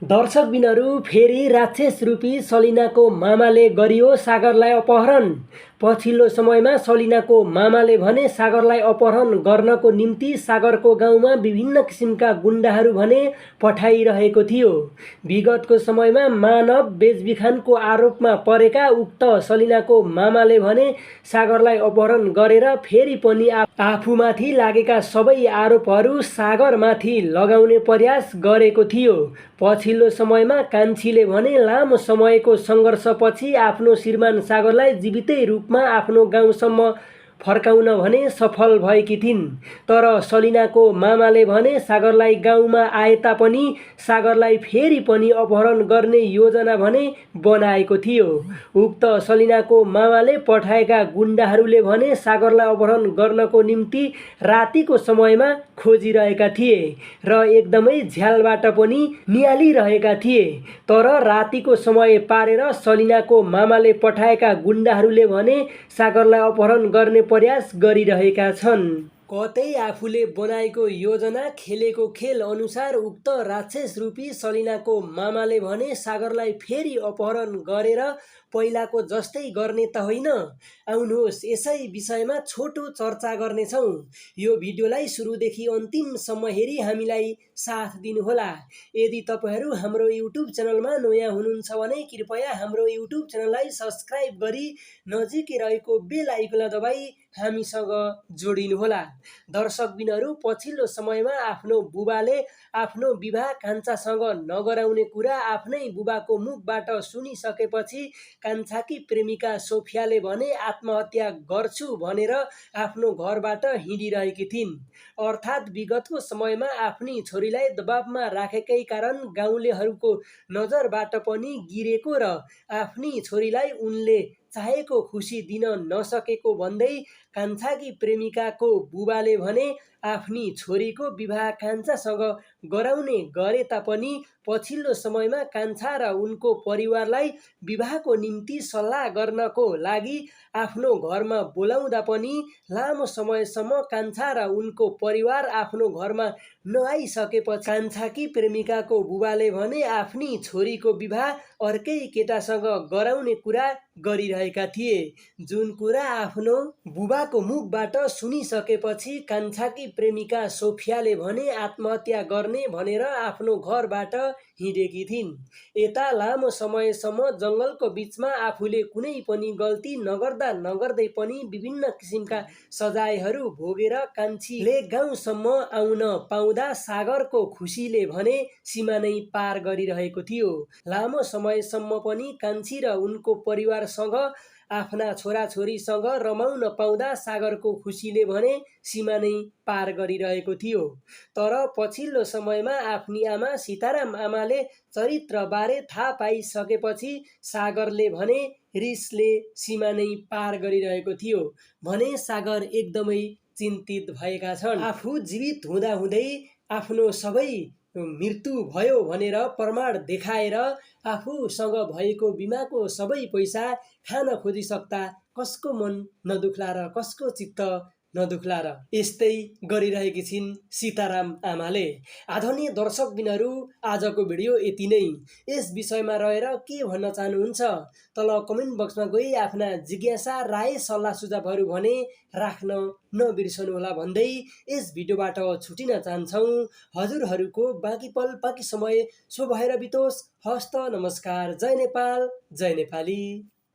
दर्शकबिनहरू फेरि राक्षस रूपी सलिनाको मामाले गरियो सागरलाई अपहरण। पछिल्लो समयमा सलिनाको मामाले भने सागरलाई अपहरण गर्नको निम्ति सागरको गाउँमा विभिन्न किसिमका गुण्डाहरू भने पठाइरहेको थियो। विगतको समयमा मानव बेचबिखनको आरोपमा परेका उक्त सलिनाको मामाले भने सागरलाई अपहरण गरेर फेरि पनि आफूमाथि लागेका सबै आरोपहरू सागरमाथि लगाउने प्रयास गरेको थियो। पछिल्लो समयमा कान्छीले भने लामो समयको सङ्घर्षपछि आफ्नो श्रीमान सागरलाई जीवितै रूपमा आफ्नो गाउँसम्म फर्काउन भने सफल भएकी थिइन्। तर सलिनाको मामाले भने सागरलाई गाउँमा आए तापनि सागरलाई फेरि पनि अपहरण गर्ने योजना भने बनाएको थियो। उक्त सलिनाको मामाले पठाएका गुण्डाहरूले भने सागरलाई अपहरण गर्नको निम्ति रातिको समयमा खोजिरहेका थिए र एकदमै झ्यालबाट पनि निहालिरहेका थिए। तर रातिको समय पारेर सलिनाको मामाले पठाएका गुण्डाहरूले भने सागरलाई अपहरण गर्ने प्रयास गरिरहेका छन्। कतै आफूले बनाएको योजना खेलेको खेल अनुसार उक्त राक्षस रूपी सलिनाको मामाले भने सागरलाई फेरि अपहरण गरेर पहिलाको जस्तै गर्ने त होइन। आउनुहोस् यसै विषयमा छोटो चर्चा गर्नेछौँ। यो भिडियोलाई सुरुदेखि अन्तिमसम्म हेरी हामीलाई साथ दिनुहोला। यदि तपाईहरू हाम्रो युट्युब च्यानलमा नयाँ हुनुहुन्छ भने कृपया हाम्रो युट्युब च्यानललाई सब्स्क्राइब गरी नजिकै रहेको बेल आइकनलाई दबाई हामीसँग जोडिनुहोला। दर्शकबिनहरू पछिल्लो समयमा आफ्नो बुबाले आफ्नो विवाह कान्छासँग नगराउने कुरा आफ्नै बुबाको मुखबाट सुनिसकेपछि कान्छाकी प्रेमिका सोफियाले भने आत्महत्या गर्छु भनेर आफ्नो घरबाट हिँडिरहेकी थिइन्। अर्थात् विगतको समयमा आफ्नी छोरीलाई दबावमा राखेकै कारण गाउँलेहरूको नजरबाट पनि गिरेको र आफ्नी छोरीलाई उनले चाहेको खुसी दिन नसकेको भन्दै कान्छाकी प्रेमिकाको बुबाले भने आफ्नी छोरीको विवाह कान्छासँग गराउने गरे तापनि पछिल्लो समयमा कान्छा र उनको परिवारलाई विवाहको निम्ति सल्लाह गर्नको लागि आफ्नो घरमा बोलाउँदा पनि लामो समयसम्म कान्छा र उनको परिवार आफ्नो घरमा नआइसकेपछि कान्छाकी प्रेमिकाको बुबाले भने आफ्नी छोरीको विवाह अर्कै केटासँग गराउने कुरा गरिरहेका थिए। जुन कुरा आफ्नो बुबाको मुखबाट सुनिसकेपछि कान्छाकी प्रेमिका सोफियाले भने आत्महत्या गर्ने भनेर आफ्नो घरबाट हिँडेकी थिइन्। यता लामो समयसम्म जङ्गलको बिचमा आफूले कुनै पनि गल्ती नगर्दै पनि विभिन्न किसिमका सजायहरू भोगेर कान्छीले गाउँसम्म आउन पाउँदा सागरको खुसीले भने सीमा नै पार गरिरहेको थियो। लामो समयसम्म पनि कान्छी र उनको परिवारसँग आफ्ना छोराछोरीसँग रमाउन पाउँदा सागरको खुसीले भने सीमा नै पार गरिरहेको थियो। तर पछिल्लो समयमा आफ्नी आमा सीताराम आमाले चरित्रबारे थाहा पाइसकेपछि सागरले भने रिसले सीमा नै पार गरिरहेको थियो भने सागर एकदमै चिन्तित भएका छन्। आफू जीवित हुँदाहुँदै आफ्नो सबै मृत्यु भयो भनेर प्रमाण देखाएर आफूसँग भएको बिमाको सबै पैसा खान खोजिसक्दा कसको मन नदुख्ला र कसको चित्त नदुख्ला र। यस्तै गरिरहेकी छिन् सीताराम आमाले। आदरणीय दर्शकबिनहरू आजको भिडियो यति नै। यस विषयमा रहेर के भन्न चाहनुहुन्छ तल कमेन्ट बक्समा गई आफ्ना जिज्ञासा राय सल्लाह सुझावहरू भने राख्न नबिर्सनुहोला भन्दै यस भिडियोबाट छुटिन चाहन्छौँ। हजुरहरूको बाँकी पल बाँकी समय शुभ भएर बितोस्। हस्त नमस्कार। जय नेपाल जय नेपाली।